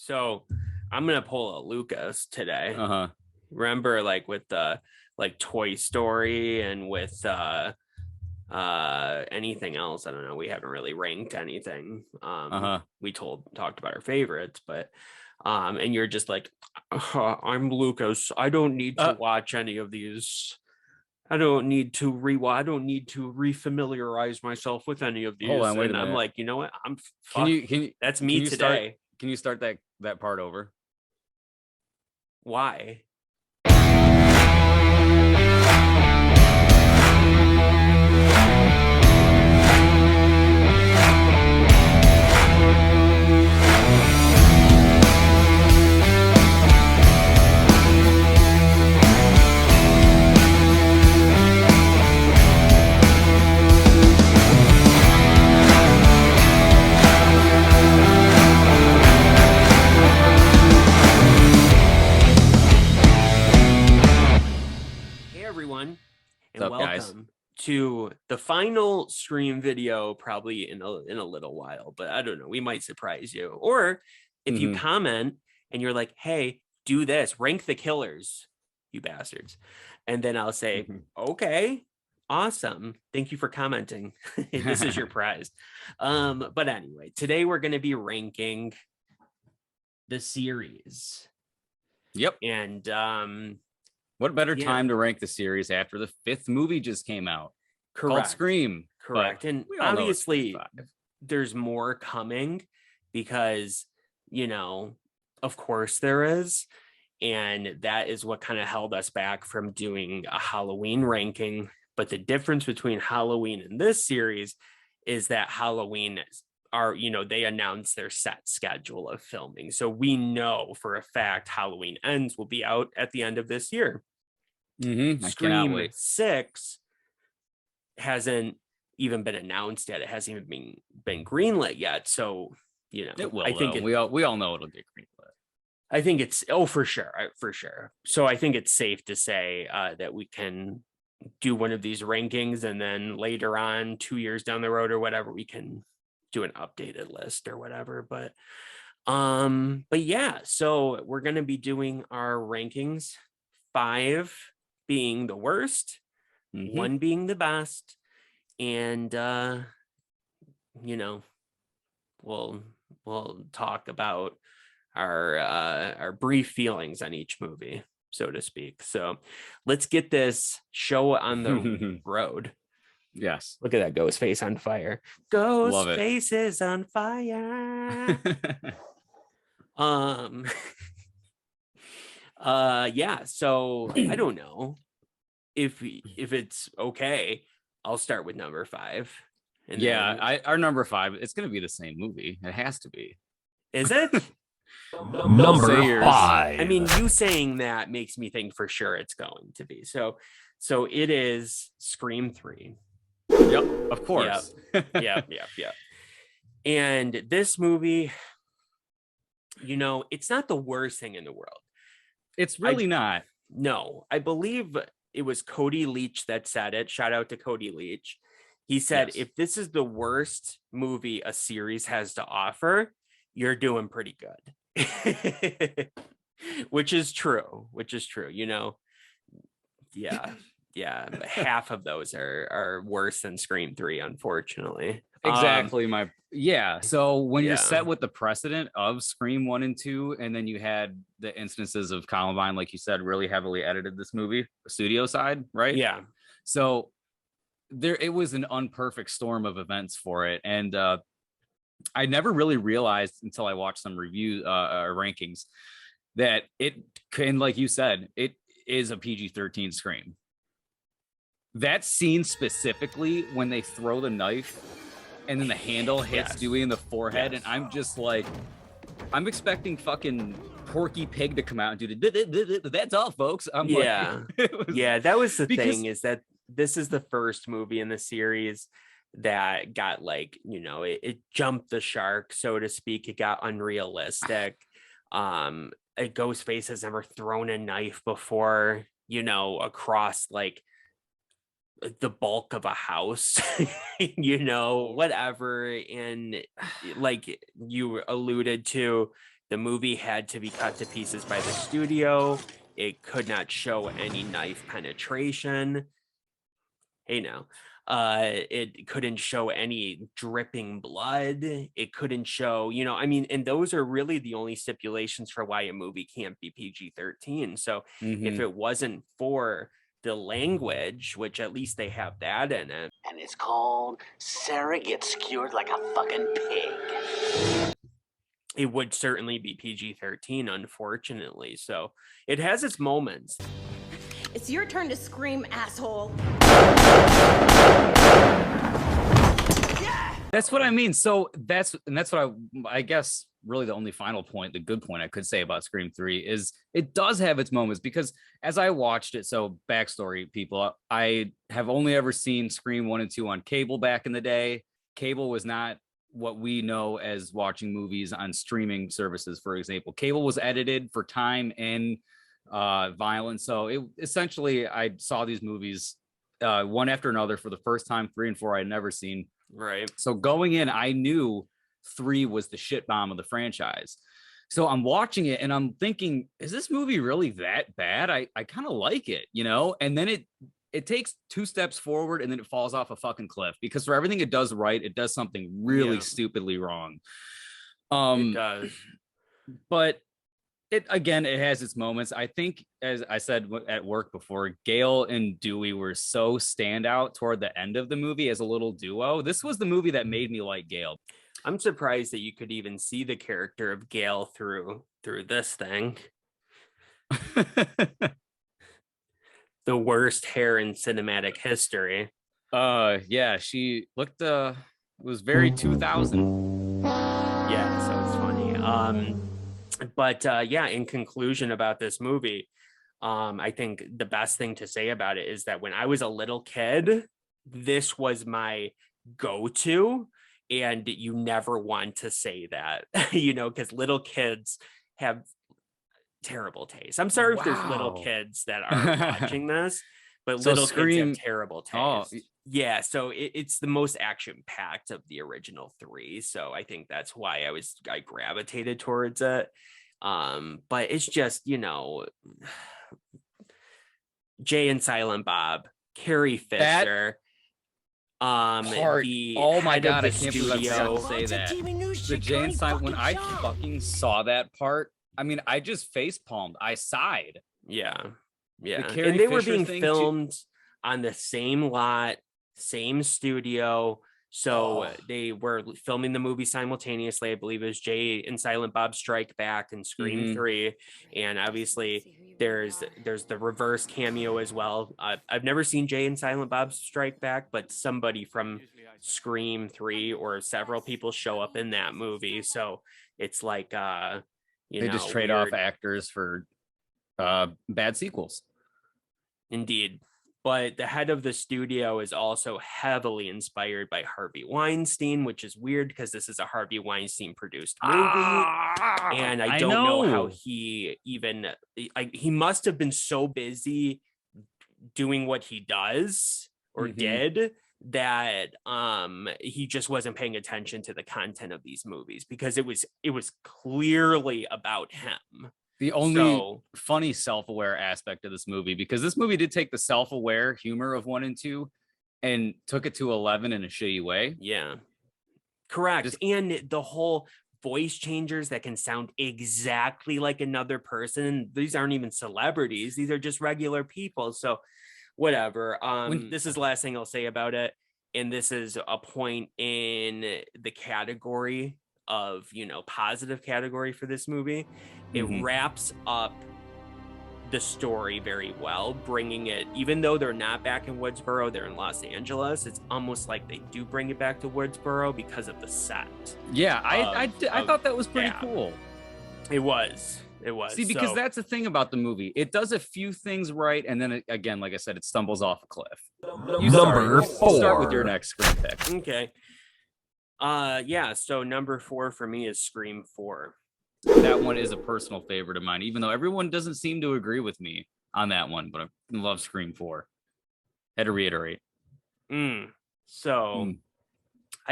So I'm gonna pull a Lucas today. Uh-huh. Remember, like with the Toy Story and with anything else. I don't know. We haven't really ranked anything. We talked about our favorites, but and you're just like, I'm Lucas. I don't need to watch any of these. I don't need to rewatch. I don't need to refamiliarize myself with any of these. Hold on, wait a minute. I'm like, you know what? I'm. Can you? That's me today. Can you start that part over? Why? And welcome guys to the final Scream video, probably in a little while, but I don't know, we might surprise you. Or if you comment and you're like, hey, do this, rank the killers, you bastards, and then I'll say, okay, awesome, thank you for commenting. This is your prize. But anyway, today we're going to be ranking the series. Yep. And what better time to rank the series after the 5th movie just came out? Correct. Called Scream. Correct. And obviously there's more coming because, you know, of course there is. And that is what kind of held us back from doing a Halloween ranking. But the difference between Halloween and this series is that Halloween are, you know, they announced their set schedule of filming. So we know for a fact Halloween Ends will be out at the end of this year. Scream 6 hasn't even been announced yet. It hasn't even been greenlit yet. So, you know, it will. I think we all know it'll get greenlit. I think it's for sure. So I think it's safe to say that we can do one of these rankings, and then later on, 2 years down the road or whatever, we can do an updated list or whatever. But yeah, so we're going to be doing our rankings, 5 being the worst, 1 being the best, and you know, we'll talk about our brief feelings on each movie, so to speak. So let's get this show on the road. Yes. Look at that Ghostface on fire. Ghostface is on fire. Yeah, so I don't know if it's okay. I'll start with number 5. And our number 5, it's gonna be the same movie. It has to be. Is it? Number 5. I mean, you saying that makes me think for sure it's going to be. So it is Scream 3. Yep, of course. Yep. And this movie, you know, it's not the worst thing in the world. It's really not. No, I believe it was Cody Leach that said it. Shout out to Cody Leach. He said, if this is the worst movie a series has to offer, you're doing pretty good. Which is true, you know. Yeah, but half of those are worse than Scream 3, unfortunately. Exactly. So when you're set with the precedent of Scream 1 and 2, and then you had the instances of Columbine, like you said, really heavily edited this movie, studio side, right? Yeah. So it was an unperfect storm of events for it. And I never really realized until I watched some review rankings that it can, like you said, it is a PG-13 Scream. That scene specifically, when they throw the knife and then the handle hits Dewey in the forehead, and I'm just like, I'm expecting fucking Porky Pig to come out and do that's all, folks. That was the thing, is that this is the first movie in the series that got, like, you know, it jumped the shark, so to speak. It got unrealistic. Ghostface has never thrown a knife before, you know, across like the bulk of a house, you know, whatever. And like you alluded to, The movie had to be cut to pieces by the studio. It could not show any knife penetration. Hey, now. It couldn't show any dripping blood. It couldn't show, I mean, and those are really the only stipulations for why a movie can't be PG-13. So if it wasn't for the language, which at least they have that in it. And it's called Sarah Gets Skewered Like a Fucking Pig. It would certainly be PG-13, unfortunately. So it has its moments. It's your turn to scream, asshole. Yeah! That's what I mean. So that's what I guess really the only final point, the good point I could say about Scream 3 is it does have its moments, because as I watched it, so backstory, people, I have only ever seen Scream 1 and 2 on cable back in the day. Cable was not what we know as watching movies on streaming services, for example. Cable was edited for time and violence. So it essentially, I saw these movies one after another for the first time. 3 and 4 I had never seen. Right. So going in, I knew 3 was the shit bomb of the franchise. So I'm watching it and I'm thinking, is this movie really that bad? I kind of like it, and then it takes 2 steps forward and then it falls off a fucking cliff, because for everything it does right, it does something really stupidly wrong. It does. But it has its moments. I think, as I said at work before, Gail and Dewey were so standout toward the end of the movie as a little duo. This was the movie that made me like Gail. I'm surprised that you could even see the character of Gail through this thing. The worst hair in cinematic history. Yeah, she looked was very 2000. Yeah, so it's funny. But yeah, in conclusion about this movie, I think the best thing to say about it is that when I was a little kid, this was my go-to, and you never want to say that, because little kids have terrible taste. I'm sorry if there's little kids that are watching this, but so little kids have terrible taste. Yeah, so it's the most action-packed of the original 3, so I think that's why I gravitated towards it. But it's just, Jay and Silent Bob, Carrie Fisher, oh my god, I can't believe I forgot to say that. The Jay and Silent, when I fucking saw that part, I mean, I just face palmed. I sighed. Yeah. And they were being filmed on the same lot, same studio. So they were filming the movie simultaneously. I believe it was Jay and Silent Bob Strike Back and Scream 3. And obviously there's the reverse cameo as well. I've never seen Jay and Silent Bob Strike Back, but somebody from Scream 3 or several people show up in that movie. So it's like, they just trade off actors for bad sequels. Indeed. But the head of the studio is also heavily inspired by Harvey Weinstein, which is weird because this is a Harvey Weinstein produced movie. And I don't know how he even, he must have been so busy doing what he does or did that he just wasn't paying attention to the content of these movies, because it was clearly about him. The only funny self-aware aspect of this movie, because this movie did take the self-aware humor of 1 and 2 and took it to 11 in a shitty way. Yeah, correct. And the whole voice changers that can sound exactly like another person. These aren't even celebrities. These are just regular people. So whatever. This is the last thing I'll say about it. And this is a point in the category of, positive category for this movie. It wraps up the story very well, bringing it, even though they're not back in Woodsboro, they're in Los Angeles. It's almost like they do bring it back to Woodsboro because of the set. Yeah, I thought that was pretty cool. It was. See, because that's the thing about the movie. It does a few things right, and then again, like I said, it stumbles off a cliff. Number 4. Start with your next Scream pick. Okay. So number 4 for me is Scream 4. That one is a personal favorite of mine, even though everyone doesn't seem to agree with me on that one, but I love Scream 4. Had to reiterate. I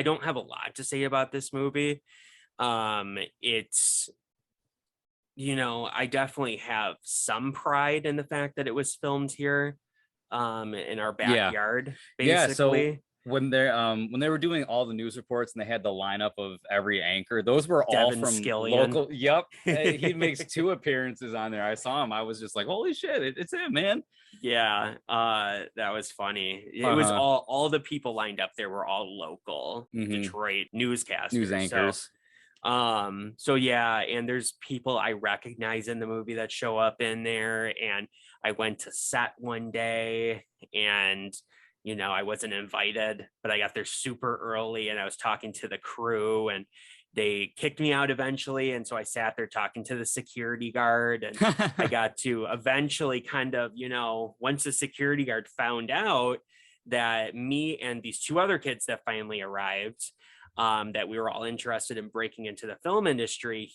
don't have a lot to say about this movie. It's I definitely have some pride in the fact that it was filmed here, in our backyard, Yeah, so basically. when they were doing all the news reports and they had the lineup of every anchor, those were all Devin from Scillian. local. Yep, he makes 2 appearances on there. I saw him. I was just like, holy shit, it's him, man. Yeah, that was funny. It was all the people lined up there were all local Detroit newscasters, news anchors. So yeah, and there's people I recognize in the movie that show up in there. And I went to set one day, and I wasn't invited, but I got there super early, and I was talking to the crew, and they kicked me out eventually. And so I sat there talking to the security guard, and I got to eventually kind of, once the security guard found out that me and these 2 other kids that finally arrived, that we were all interested in breaking into the film industry,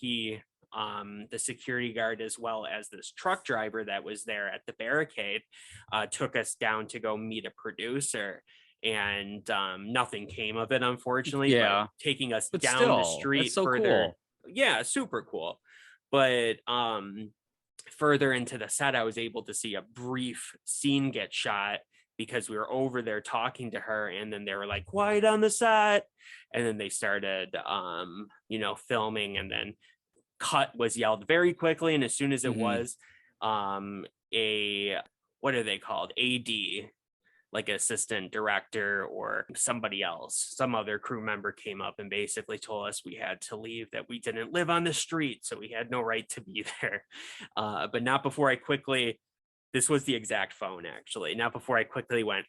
the security guard, as well as this truck driver that was there at the barricade, took us down to go meet a producer. And nothing came of it, unfortunately. Yeah, but taking us but down still, the street so further, cool. Yeah, super cool. But further into the set, I was able to see a brief scene get shot because we were over there talking to her, and then they were like, quiet on the set, and then they started filming, and then cut was yelled very quickly. And as soon as it was a, what are they called, AD, like assistant director or somebody else, some other crew member came up and basically told us we had to leave, that we didn't live on the street, so we had no right to be there. But not before I quickly, this was the exact phone actually, not before I quickly went,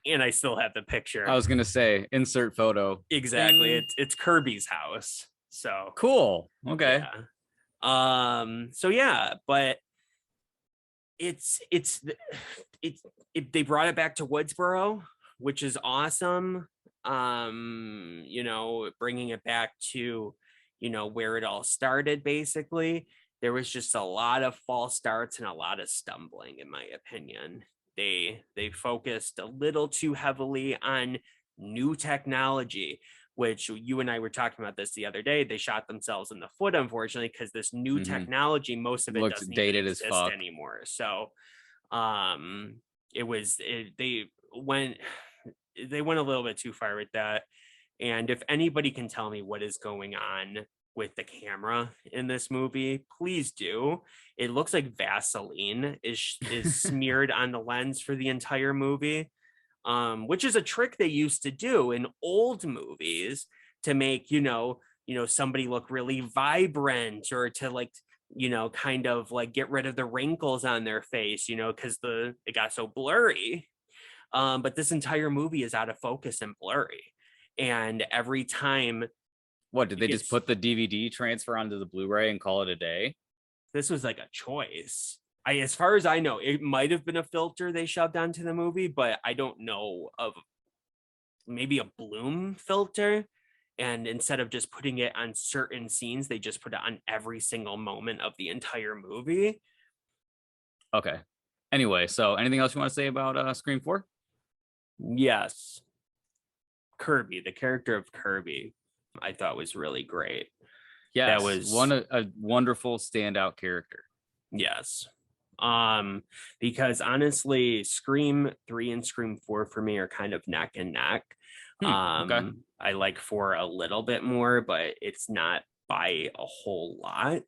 and I still have the picture. I was gonna say insert photo. Exactly. It's Kirby's house. So cool. Okay. Yeah. So yeah, but they brought it back to Woodsboro, which is awesome. Bringing it back to where it all started. Basically, there was just a lot of false starts and a lot of stumbling, in my opinion. They focused a little too heavily on new technology, which you and I were talking about this the other day. They shot themselves in the foot, unfortunately, because this new technology, most of it looks doesn't dated even as exist fuck anymore. So they went a little bit too far with that. And if anybody can tell me what is going on with the camera in this movie, please do. It looks like Vaseline is smeared on the lens for the entire movie, which is a trick they used to do in old movies to make somebody look really vibrant, or to kind of get rid of the wrinkles on their face, because it got so blurry. But this entire movie is out of focus and blurry, and every time. What did they just put the DVD transfer onto the Blu-ray and call it a day? This was like a choice. As far as I know, it might have been a filter they shoved onto the movie, but I don't know of maybe a bloom filter. And instead of just putting it on certain scenes, they just put it on every single moment of the entire movie. Okay. Anyway, so anything else you want to say about Scream 4? Yes. Kirby, the character of Kirby, I thought was really great. Yes, that was a wonderful standout character. Yes. Because honestly, Scream 3 and Scream 4 for me are kind of neck and neck. Okay. I like 4 a little bit more, but it's not by a whole lot.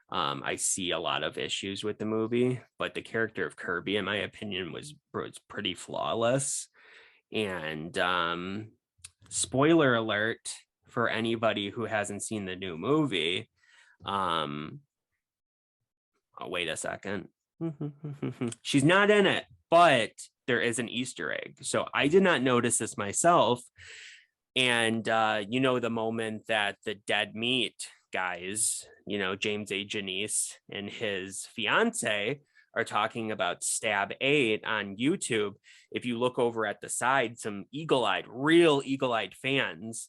I see a lot of issues with the movie, but the character of Kirby, in my opinion, was pretty flawless. And spoiler alert for anybody who hasn't seen the new movie. Oh, wait a second. She's not in it, but there is an Easter egg. So I did not notice this myself. And the moment that the dead meat guys, James A. Janice and his fiance are talking about Stab 8 on YouTube. If you look over at the side, some real eagle-eyed fans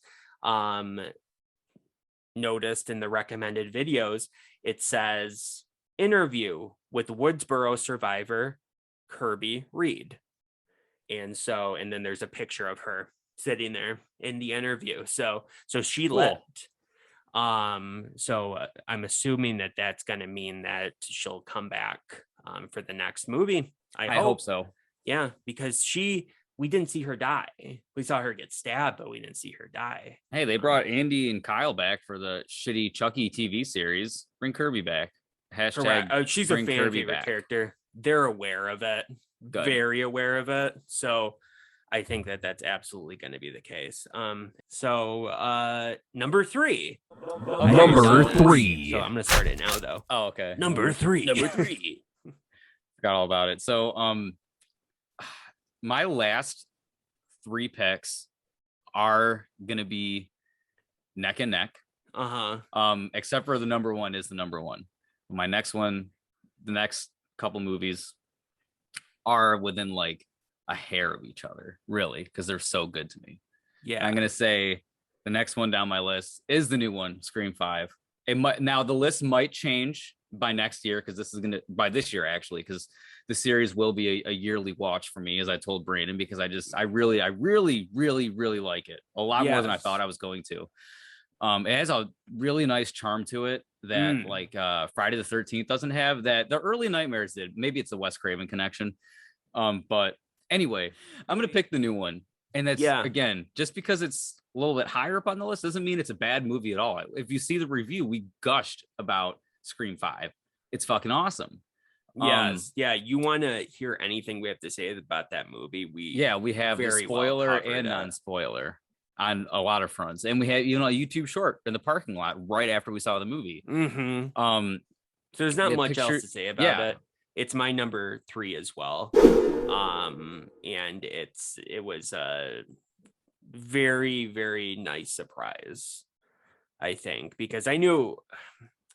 noticed in the recommended videos, it says interview with Woodsboro survivor Kirby Reed. And then there's a picture of her sitting there in the interview. So she lived. So I'm assuming that that's going to mean that she'll come back for the next movie. I hope so. Yeah, because we didn't see her die. We saw her get stabbed, but we didn't see her die. Hey, they brought Andy and Kyle back for the shitty Chucky TV series. Bring Kirby back. Hashtag Correct. She's a fan Kirby favorite back. character. They're aware of it. Good. Very aware of it. So I think that that's absolutely going to be the case. So number 3. Number 3. So I'm going to start it now, though. Oh, okay. Number 3. Number 3. Forgot all about it. So my last 3 picks are going to be neck and neck. Except for the number 1 is the number 1. My next one, the next couple movies are within like a hair of each other, really, because they're so good to me. Yeah. I'm gonna say the next one down my list is the new one, Scream 5. It might, now the list might change by next year, because this year actually, because the series will be a yearly watch for me, as I told Brandon, because I really like it a lot more than I thought I was going to. It has a really nice charm to it that like Friday the 13th doesn't have, that the early Nightmares did. Maybe it's a Wes Craven connection. But anyway, I'm gonna pick the new one. And that's again, just because it's a little bit higher up on the list doesn't mean it's a bad movie at all. If you see the review, we gushed about Scream 5. It's fucking awesome. Yes. You want to hear anything we have to say about that movie? We have a spoiler and non-spoiler on a lot of fronts, and we had a YouTube short in the parking lot right after we saw the movie. So there's not much else to say about it. It's my number 3 as well. And it was a very, very nice surprise, I think, because I knew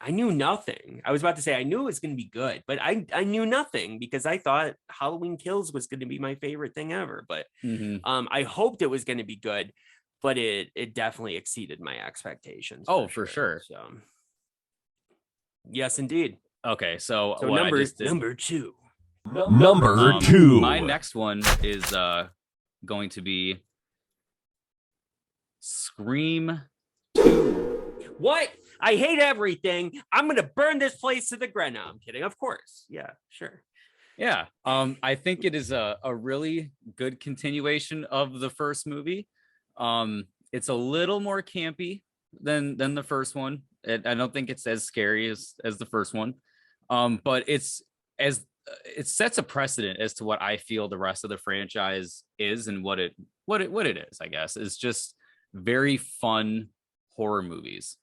nothing. I was about to say I knew it was going to be good, but I knew nothing, because I thought Halloween Kills was going to be my favorite thing ever. But I hoped it was going to be good, but it definitely exceeded my expectations. Oh, for sure. So yes, indeed. Okay, so number 2. Number 2. My next one is going to be Scream 2. What? I hate everything. I'm gonna burn this place to the ground. No, I'm kidding. Of course. Yeah, sure. Yeah. I think it is a really good continuation of the first movie. It's a little more campy than the first one. I don't think it's as scary as the first one. But it sets a precedent as to what I feel the rest of the franchise is, and what it is, I guess, is just very fun horror movies.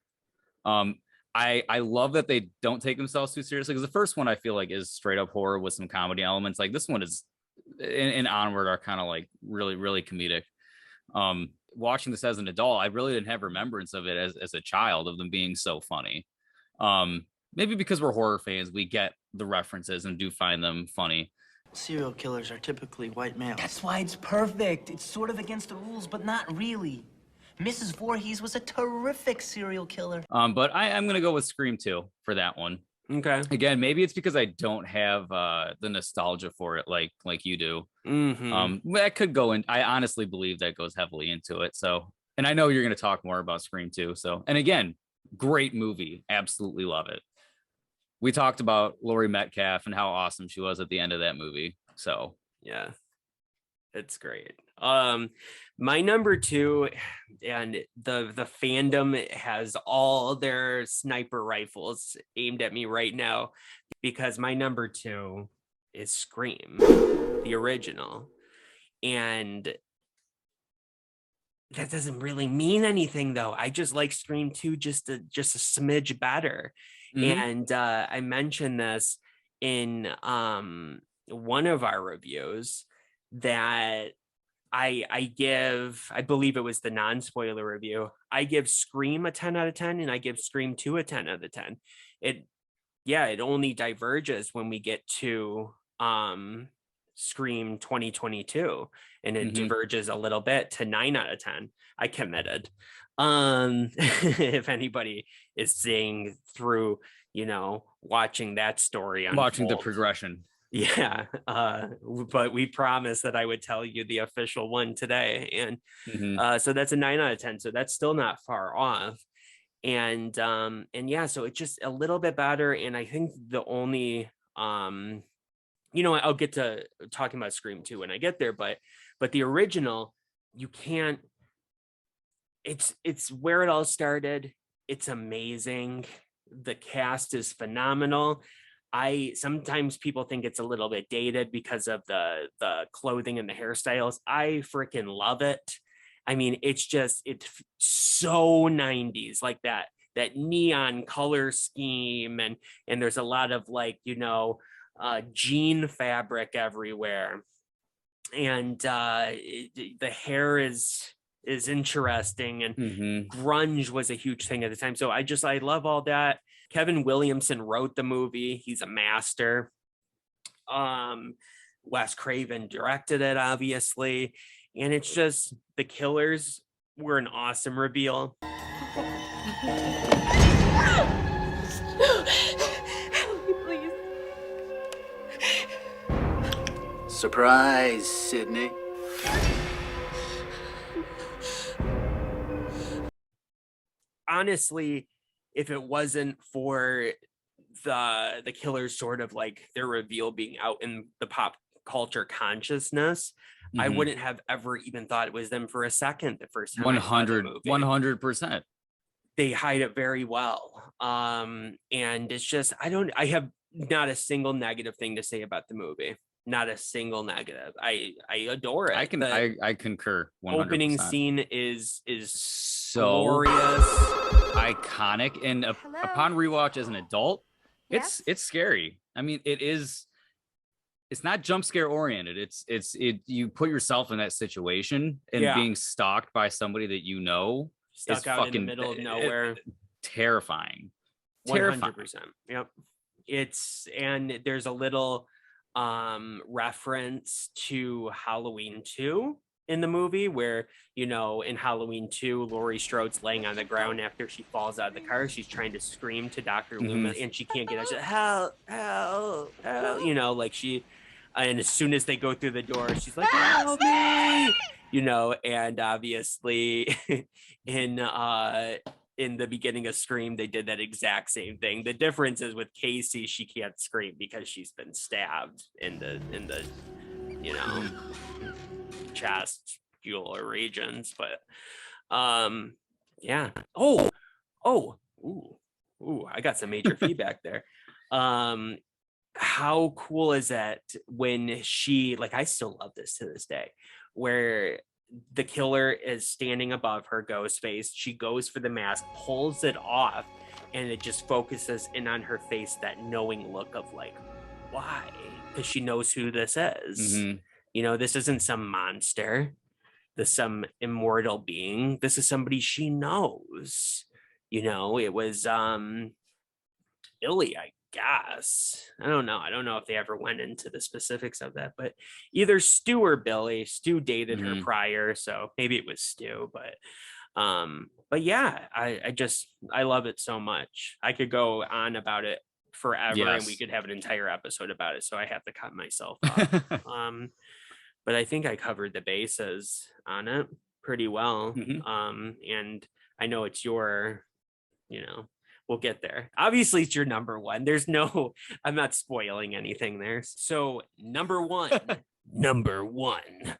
I love that they don't take themselves too seriously, because the first one I feel like is straight up horror with some comedy elements. Like this one is, and Onward are kind of like really, really comedic. Watching this as an adult, I really didn't have remembrance of it as a child, of them being so funny. Maybe because we're horror fans, we get the references and do find them funny. Serial killers are typically white males. That's why it's perfect. It's sort of against the rules, but not really. Mrs. Voorhees was a terrific serial killer. But I'm going to go with Scream 2 for that one. Okay. Again, maybe it's because I don't have the nostalgia for it like you do. That could go in. I honestly believe that goes heavily into it. So, and I know you're going to talk more about Scream 2. So, and again, great movie. Absolutely love it. We talked about Laurie Metcalf and how awesome she was at the end of that movie. So, yeah, it's great. My number 2, and the fandom has all their sniper rifles aimed at me right now, because my number 2 is Scream, the original. And that doesn't really mean anything, though. I just like Scream 2 just a smidge better. And I mentioned this in one of our reviews, that I believe it was the non-spoiler review, I give Scream a 10 out of 10, and I give Scream 2 a 10 out of 10. It only diverges when we get to Scream 2022, and it diverges a little bit to 9 out of 10. I committed. If anybody is seeing through, watching that story unfold. Watching the progression. Yeah, but we promised that I would tell you the official one today, and so that's a 9 out of 10. So that's still not far off. And yeah, so it's just a little bit better. And I think the only I'll get to talking about Scream 2 when I get there, but the original, you can't, it's where it all started. It's amazing. The cast is phenomenal. Sometimes people think it's a little bit dated because of the clothing and the hairstyles. I freaking love it. I mean, it's so 90s, like that neon color scheme, and there's a lot of jean fabric everywhere, and the hair is interesting, and grunge was a huge thing at the time. So I love all that. Kevin Williamson wrote the movie. He's a master. Wes Craven directed it, obviously, and it's just, the killers were an awesome reveal. Please. Surprise, Sydney. Honestly, if it wasn't for the killers sort of like their reveal being out in the pop culture consciousness, I wouldn't have ever even thought it was them for a second the first time. 100%. They hide it very well. And it's just, I have not a single negative thing to say about the movie. Not a single negative. I adore it. I concur. 100%. Opening scene is so glorious, iconic, and upon rewatch as an adult, it's scary. I mean, it's not jump scare oriented. It's you put yourself in that situation, and being stalked by somebody that stuck out in the middle of nowhere, terrifying. 100%. Yep. And there's a little reference to Halloween 2 in the movie, where in Halloween 2, Laurie Strode's laying on the ground after she falls out of the car. She's trying to scream to Dr. Loomis, and she can't get out. She's like, help, help, help, like she, and as soon as they go through the door, she's like, help me, and obviously in the beginning of Scream, they did that exact same thing. The difference is with Casey, she can't scream because she's been stabbed in the chesticular regions. But yeah. Ooh, I got some major feedback there. How cool is that when she, I still love this to this day, where the killer is standing above her, Ghostface. She goes for the mask, pulls it off, and it just focuses in on her face, that knowing look of why? Because she knows who this is. This isn't some monster. This some immortal being. This is somebody she knows. It was Billy, I guess. I don't know. I don't know if they ever went into the specifics of that, but either Stu or Billy. Stu dated her prior, so maybe it was Stu, but yeah, I love it so much. I could go on about it forever, and we could have an entire episode about it, so I have to cut myself off. But I think I covered the bases on it pretty well. And I know it's your, we'll get there. Obviously, it's your number one. I'm not spoiling anything there. So number one. Number one.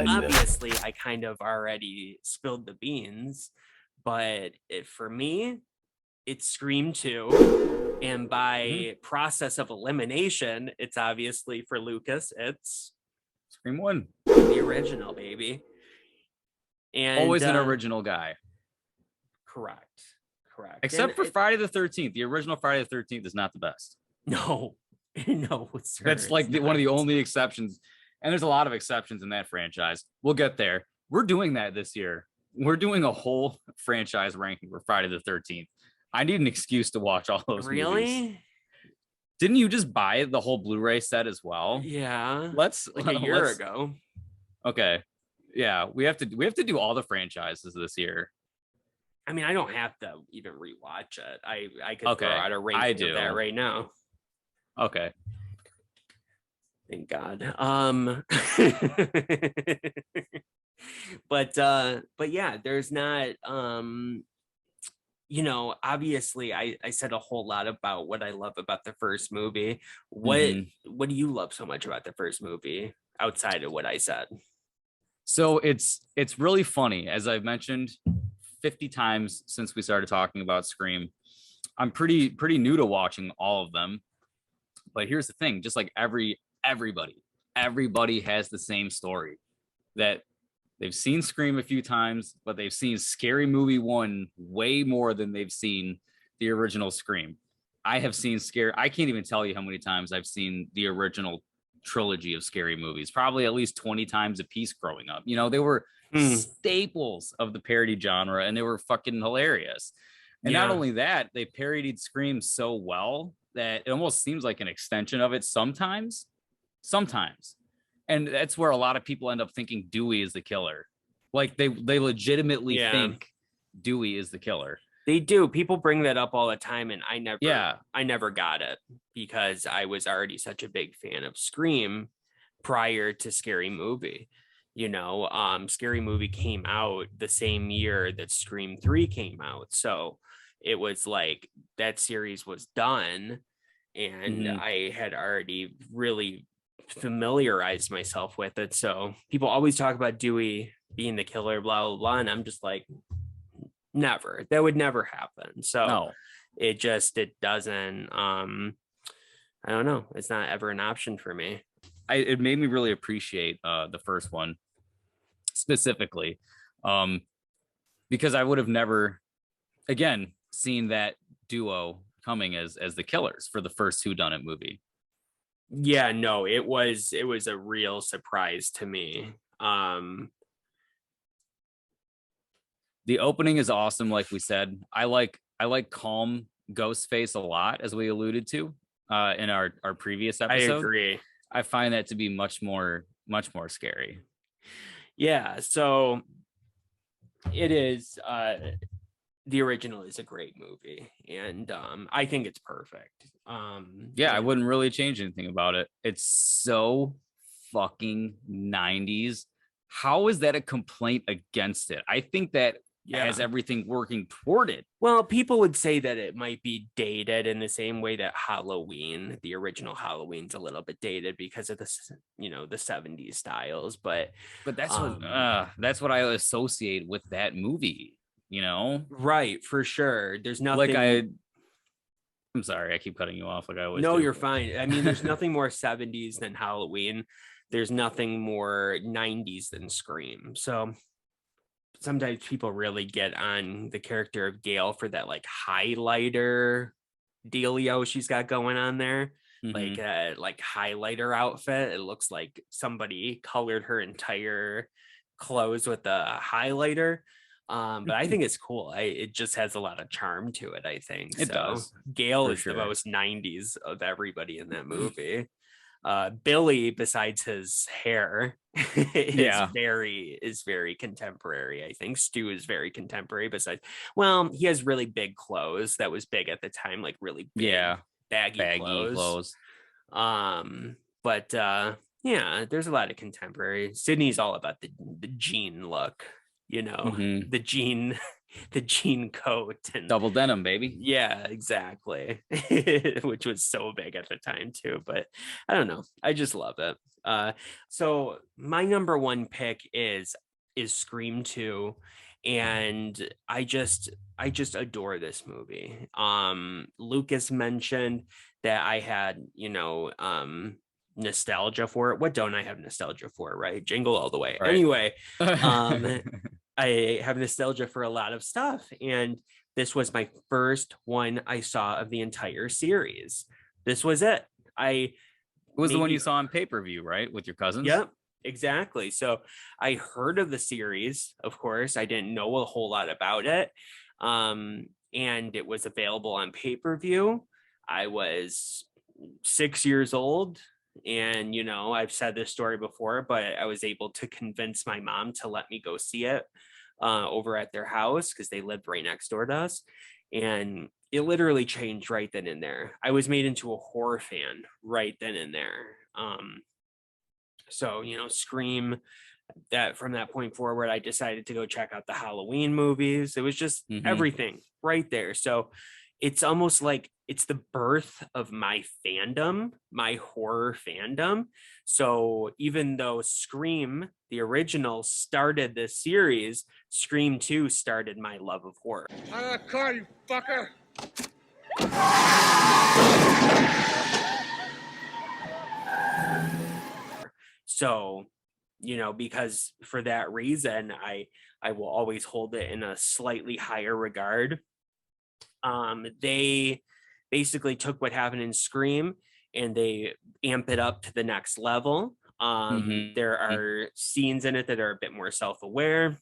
Obviously, I kind of already spilled the beans, but for me, it's Scream 2. And by process of elimination, it's obviously for Lucas, it's Scream 1. The original, baby. And always an original guy. Correct. Except for Friday the 13th. The original Friday the 13th is not the best. No, sir, that's one of the only exceptions. And there's a lot of exceptions in that franchise. We'll get there. We're doing that this year. We're doing a whole franchise ranking for Friday the 13th. I need an excuse to watch all those movies. Didn't you just buy the whole Blu-ray set as well? Yeah. Let's a year ago. Okay. Yeah, we have to do all the franchises this year. I mean, I don't have to even rewatch it. I could throw out a ranking of that right now. Okay. Thank God. But yeah, there's not obviously I said a whole lot about what I love about the first movie. What do you love so much about the first movie outside of what I said? So it's really funny, as I've mentioned 50 times since we started talking about Scream. I'm pretty new to watching all of them. But here's the thing, just like everybody has the same story, that they've seen Scream a few times, but they've seen Scary Movie 1 way more than they've seen the original Scream. I have seen I can't even tell you how many times I've seen the original trilogy of scary movies, probably at least 20 times a piece growing up. They were staples of the parody genre, and they were fucking hilarious. And not only that, they parodied Scream so well that it almost seems like an extension of it sometimes. And that's where a lot of people end up thinking Dewey is the killer. Like they legitimately think Dewey is the killer. They do. People bring that up all the time, and I never got it because I was already such a big fan of Scream prior to Scary Movie. Scary Movie came out the same year that Scream 3 came out. So it was like that series was done, and I had already really familiarized myself with it. So people always talk about Dewey being the killer, blah, blah, blah. And I'm just like, never. That would never happen. So it doesn't, I don't know. It's not ever an option for me. It made me really appreciate the first one specifically, because I would have never, again, seen that duo coming as the killers for the first whodunit movie. Yeah, no, it was a real surprise to me. The opening is awesome, like we said. I like calm Ghostface a lot, as we alluded to in our previous episode. I agree. I find that to be much more scary. Yeah, so it is. The original is a great movie, and I think it's perfect. I wouldn't really change anything about it. It's so fucking 90s. How is that a complaint against it? I think that has everything working toward it. Well, people would say that it might be dated in the same way that Halloween, the original Halloween's a little bit dated because of the 70s styles, but that's what I associate with that movie, Right, for sure. There's nothing I'm sorry, I keep cutting you off like I always No, do. You're fine. I mean, there's nothing more 70s than Halloween. There's nothing more 90s than Scream. So sometimes people really get on the character of Gail for that like highlighter dealio she's got going on there. Like highlighter outfit. It looks like somebody colored her entire clothes with a highlighter. But I think it's cool. It just has a lot of charm to it, I think. It does. Gail is the most 90s of everybody in that movie. Billy, besides his hair, is very contemporary. I think Stu is very contemporary. Besides, he has really big clothes. That was big at the time, like really big, baggy clothes. But there's a lot of contemporary. Sydney's all about the jean look, the jean coat and double denim, baby. Yeah, exactly. Which was so big at the time too, but I don't know. I just love it. So my number one pick is Scream 2, and I just adore this movie. Lucas mentioned that I had, nostalgia for it. What don't I have nostalgia for, right? Jingle all the way. Right. Anyway, I have nostalgia for a lot of stuff, and this was my first one I saw of the entire series. This was it. It was the one you saw on pay-per-view, right? With your cousins? Yep, exactly. So I heard of the series, of course. I didn't know a whole lot about it. And it was available on pay-per-view. I was 6 years old. And, I've said this story before, but I was able to convince my mom to let me go see it over at their house because they lived right next door to us. And it literally changed right then and there. I was made into a horror fan right then and there. So, Scream, that from that point forward, I decided to go check out the Halloween movies. It was just everything right there. So it's almost like it's the birth of my fandom, my horror fandom. So even though Scream, the original, started this series, Scream 2 started my love of horror. Car, you fucker! So, because for that reason, I will always hold it in a slightly higher regard. They basically took what happened in Scream and they amp it up to the next level. There are scenes in it that are a bit more self-aware.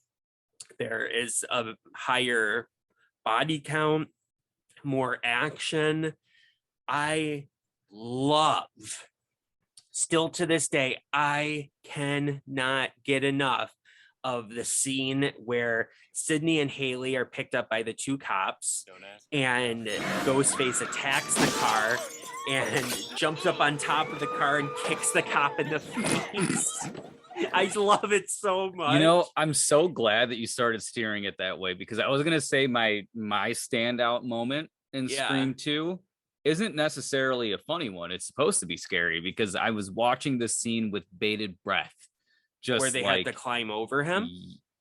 There is a higher body count, more action. I love, still to this day, I cannot get enough of the scene where Sydney and Haley are picked up by the two cops and Ghostface attacks the car and jumps up on top of the car and kicks the cop in the face. I love it so much. I'm so glad that you started steering it that way, because I was going to say my standout moment in Scream 2 isn't necessarily a funny one. It's supposed to be scary, because I was watching this scene with bated breath. Just where they had to climb over him?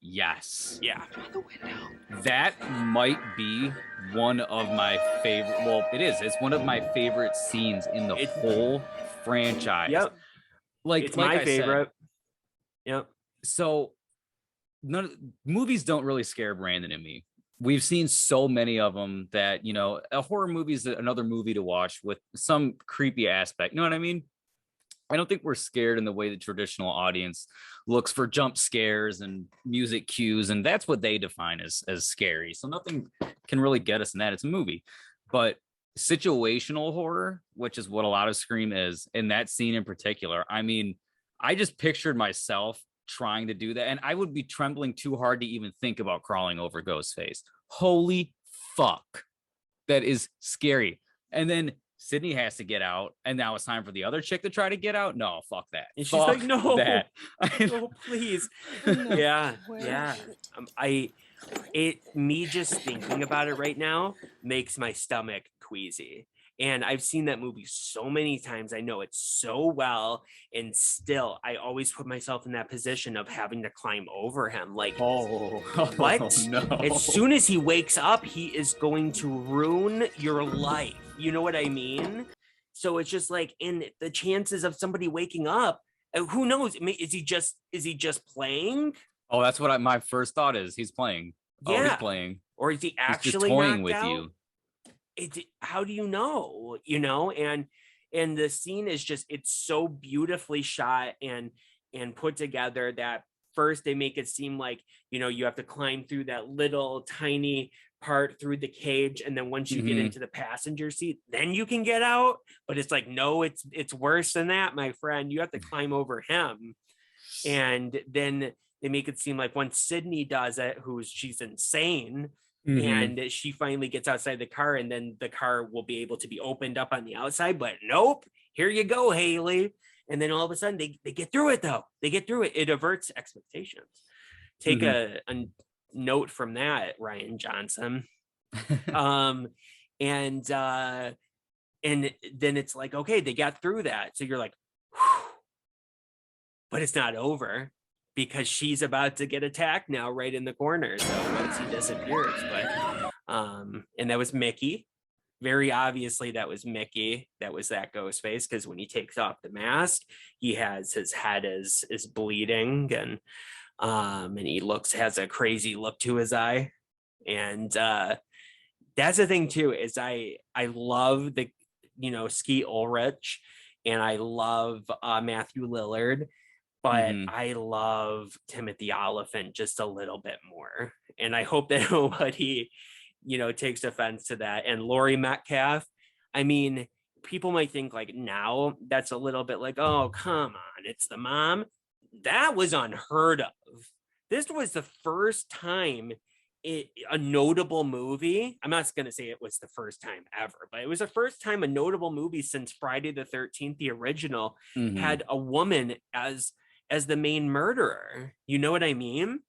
Yes. Yeah. That might be one of my favorite. Well, it is. It's one of my favorite scenes in the whole franchise. Yep. It's my favorite. Yep. So movies don't really scare Brandon and me. We've seen so many of them that, a horror movie is another movie to watch with some creepy aspect. You know what I mean? I don't think we're scared in the way the traditional audience looks for jump scares and music cues, and that's what they define as scary. So nothing can really get us in that. It's a movie. But situational horror, which is what a lot of Scream is, in that scene in particular, I mean, I just pictured myself trying to do that, and I would be trembling too hard to even think about crawling over Ghostface. Holy fuck. That is scary. And then Sydney has to get out, and now it's time for the other chick to try to get out. No, fuck that. And she's fuck like, no, that. no, please. Yeah. Me just thinking about it right now makes my stomach queasy. And I've seen that movie so many times. I know it so well. And still, I always put myself in that position of having to climb over him. Like, what? No. As soon as he wakes up, he is going to ruin your life. You know what I mean? So it's just like, in the chances of somebody waking up, who knows? Is he just playing? Oh, that's what my first thought is. He's playing. Yeah. Oh, he's playing. Or is he actually just toying with out? you? How do you know? And the scene is just, it's so beautifully shot and put together that first they make it seem like, you have to climb through that little tiny part through the cage, and then once you get into the passenger seat, then you can get out. But it's like, no, it's worse than that, my friend. You have to climb over him. And then they make it seem like once Sydney does it, she's insane, and she finally gets outside the car, and then the car will be able to be opened up on the outside. But nope, here you go, Haley. And then all of a sudden they get through it, though. They get through it. It averts expectations. Take a note from that, Ryan Johnson. And then it's like, okay, they got through that. So you're like, whew. But it's not over, because she's about to get attacked now right in the corner. So once he disappears, but and that was Mickey. Very obviously that was Mickey. That was that Ghostface, because when he takes off the mask, he has his head is bleeding, and he has a crazy look to his eye. And that's the thing too, is I love the Skeet Ulrich, and I love Matthew Lillard, but I love Timothy Olyphant just a little bit more. And I hope that nobody takes offense to that. And Laurie Metcalf, I mean, people might think like now that's a little bit like, oh, come on, it's the mom. That was unheard of. This was the first time a notable movie. I'm not going to say it was the first time ever, but it was the first time a notable movie since Friday the 13th, the original, had a woman as as the main murderer. You know what I mean?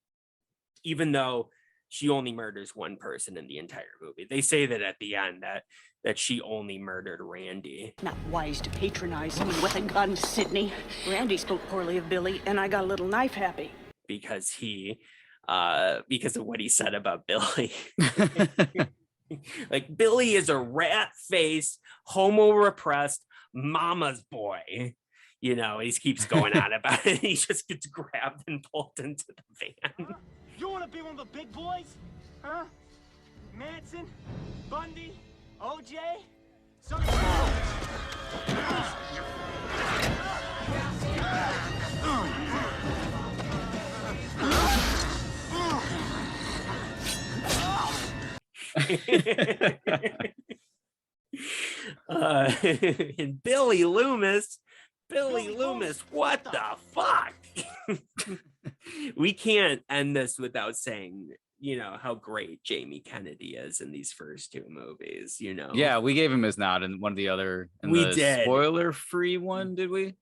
Even though she only murders one person in the entire movie. They say that at the end that she only murdered Randy. Not wise to patronize me with a gun, Sidney. Randy spoke poorly of Billy, and I got a little knife happy. Because of what he said about Billy. Like, Billy is a rat-faced, homo-repressed mama's boy. You know, he keeps going on about it. He just gets grabbed and pulled into the van. You want to be one of the big boys? Huh? Manson? Bundy? OJ? And Billy Loomis, what the fuck? We can't end this without saying, you know, how great Jamie Kennedy is in these first two movies, you know. Yeah, we gave him his nod in one of the other. We did. Spoiler-free one, did we?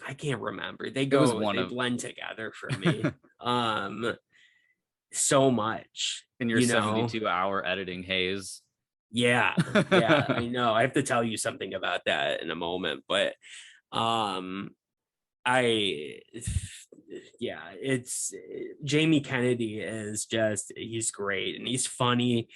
I can't remember. They blend together for me. So much in your 72-hour editing haze. Yeah, I know. I have to tell you something about that in a moment, but it's Jamie Kennedy is just, he's great and he's funny,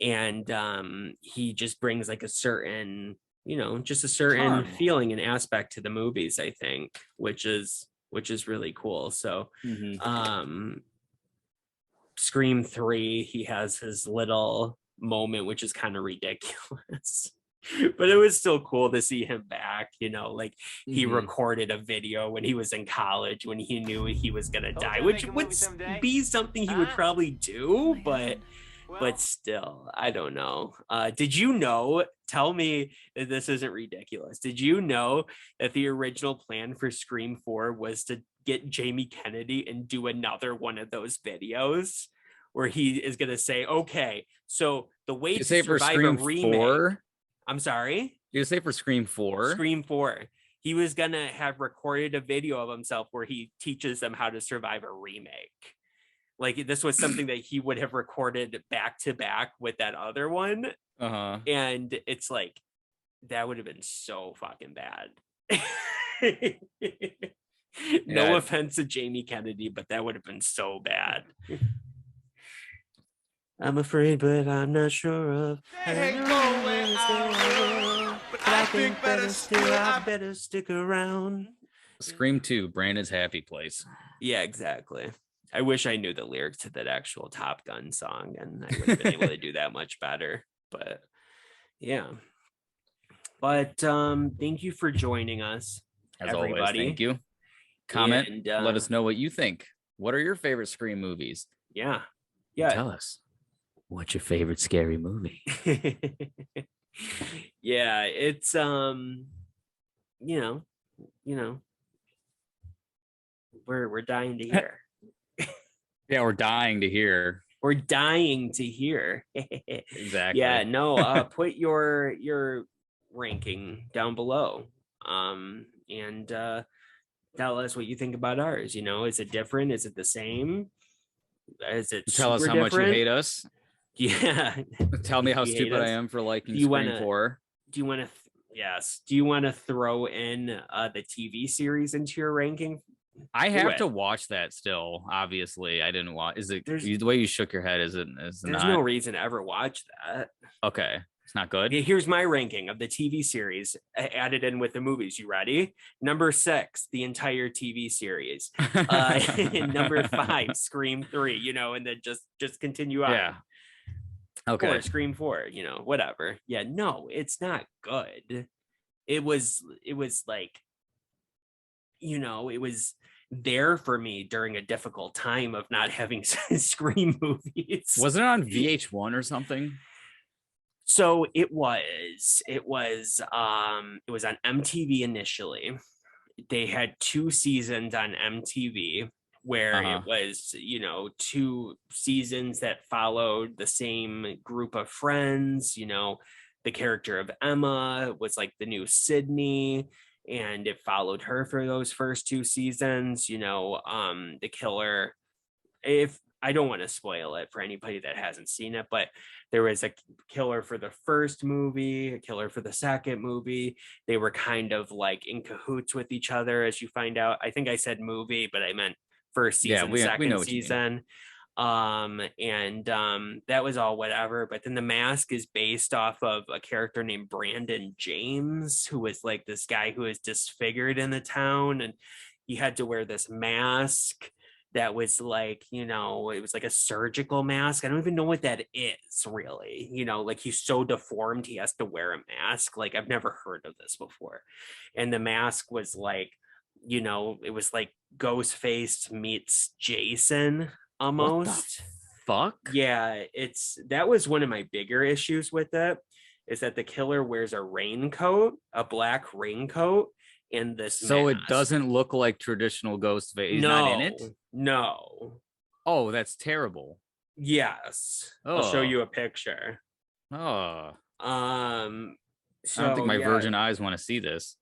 and he just brings like a certain, you know, just a certain feeling and aspect to the movies, I think, which is really cool. So Scream 3, he has his little moment, which is kind of ridiculous. But it was still cool to see him back, you know, like he recorded a video when he was in college when he knew he was gonna die, which would be something he would probably do, but still, I don't know. Did you know, tell me that this isn't ridiculous, did you know that the original plan for Scream 4 was to get Jamie Kennedy and do another one of those videos where he is gonna say, okay, so the way to survive a remake 4? I'm sorry? You say for Scream 4? Scream 4. He was going to have recorded a video of himself where he teaches them how to survive a remake. Like, this was something that he would have recorded back to back with that other one. And it's like, that would have been so fucking bad. No offense to Jamie Kennedy, but that would have been so bad. I'm afraid, but I'm not sure of. They ain't going out, but I think I better stick around. Scream 2, Brandon's happy place. Yeah, exactly. I wish I knew the lyrics to that actual Top Gun song, and I would have been able to do that much better. But yeah. But thank you for joining us, as everybody. Always, thank you. Comment, and let us know what you think. What are your favorite Scream movies? Yeah. Tell us. What's your favorite scary movie? Yeah, it's you know, we're dying to hear. Yeah, we're dying to hear. We're dying to hear. Exactly. Yeah, no, put your ranking down below. And tell us what you think about ours. You know, is it different? Is it the same? Is it tell us how different? Much you hate us? Yeah. Tell me how stupid I am for liking Scream 4. Do you want to? Yes. Do you want to throw in the TV series into your ranking? I have to watch that still. Obviously, I didn't watch. Is it the way you shook your head? There's no reason to ever watch that. Okay, it's not good. Here's my ranking of the TV series added in with the movies. You ready? Number 6, the entire TV series. Number 5, Scream 3. You know, and then just continue on. Yeah. Okay. Or Scream 4, you know, whatever. Yeah, no, it's not good. It was like, you know, it was there for me during a difficult time of not having Scream movies. Wasn't it on VH1 or something? So it was on MTV initially. They had 2 seasons on MTV where it was, you know, 2 seasons that followed the same group of friends. You know, the character of Emma was like the new Sydney, and it followed her for those first 2 seasons. The killer, if I don't want to spoil it for anybody that hasn't seen it, but there was a killer for the first movie, a killer for the second movie. They were kind of like in cahoots with each other, as you find out. I think I said movie, but I meant first season, second season. That was all whatever. But then The Mask is based off of a character named Brandon James, who was like this guy who was disfigured in the town, and he had to wear this mask that was like, it was like a surgical mask. I don't even know what that is really. Like he's so deformed, he has to wear a mask. Like I've never heard of this before. And the mask was like, it was like Ghostface meets Jason almost. What the fuck? Yeah, that was one of my bigger issues with it, is that the killer wears a raincoat, a black raincoat, in this so mask. It doesn't look like traditional Ghostface. He's not in it? No. Oh, that's terrible. Yes. I'll show you a picture. Oh. So I don't think my virgin eyes want to see this.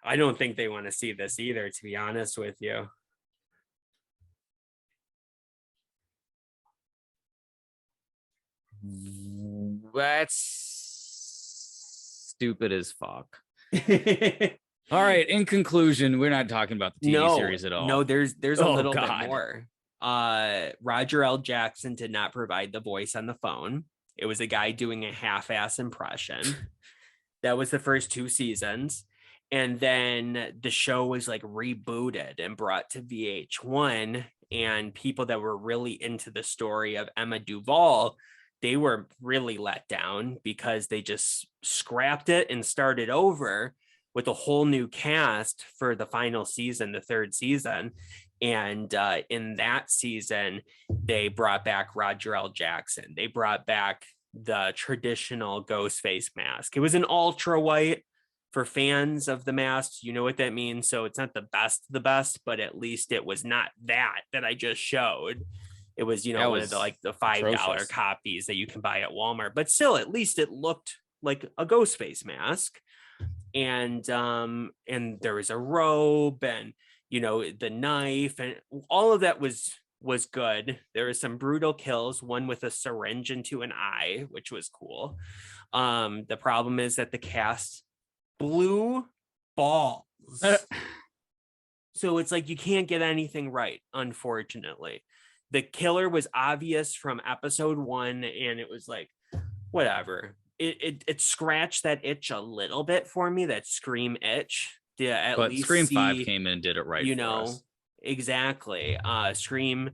I don't think they want to see this either, to be honest with you. That's stupid as fuck. All right. In conclusion, we're not talking about the TV series at all. No, there's a little bit more. Roger L. Jackson did not provide the voice on the phone. It was a guy doing a half-ass impression. That was the first 2 seasons. And then the show was like rebooted and brought to VH1. And people that were really into the story of Emma Duval, they were really let down because they just scrapped it and started over with a whole new cast for the final season, the 3rd season. And in that season, they brought back Roger L. Jackson. They brought back the traditional Ghostface mask. It was an ultra white. For fans of The Mask, you know what that means. So it's not the best, but at least it was not that I just showed. It was, one of the $5 copies that you can buy at Walmart. But still, at least it looked like a Ghostface mask. And there was a robe and, the knife, and all of that was good. There was some brutal kills, one with a syringe into an eye, which was cool. The problem is that the cast blew balls. So it's like you can't get anything right, unfortunately. The killer was obvious from episode 1, and it was like, whatever. It scratched that itch a little bit for me, that Scream itch. But Scream 5 came in and did it right. For us. Exactly. Scream,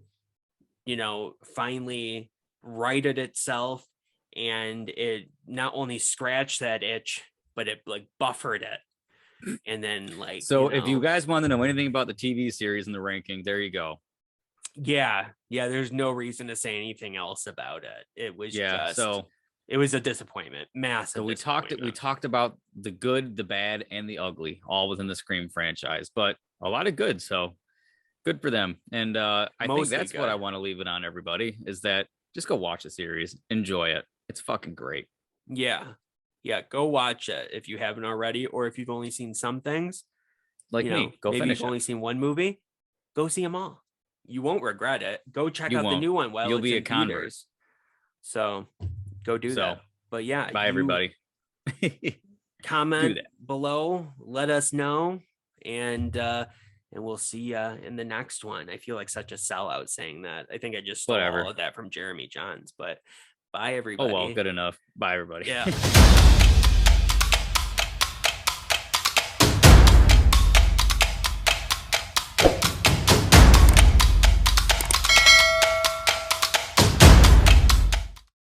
finally righted itself, and it not only scratched that itch, but it like buffered it. And then if you guys want to know anything about the TV series and the ranking, there you go. Yeah, there's no reason to say anything else about it. It was it was a disappointment, massive. So we talked about the good, the bad, and the ugly, all within the Scream franchise, but a lot of good. So good for them. And I think that's what I want to leave it on, everybody, is that just go watch the series, enjoy it. It's fucking great. Yeah, go watch it if you haven't already, or if you've only seen some things. Like me, go maybe finish you've only seen one movie. Go see them all. You won't regret it. Go check out the new one while you'll it's be in a convert. theaters. So go do that. But yeah, bye everybody. Comment below, let us know, and we'll see you in the next one. I feel like such a sellout saying that. I think I just stole all of that from Jeremy Johns, but bye everybody. Oh well, good enough. Bye everybody. Yeah.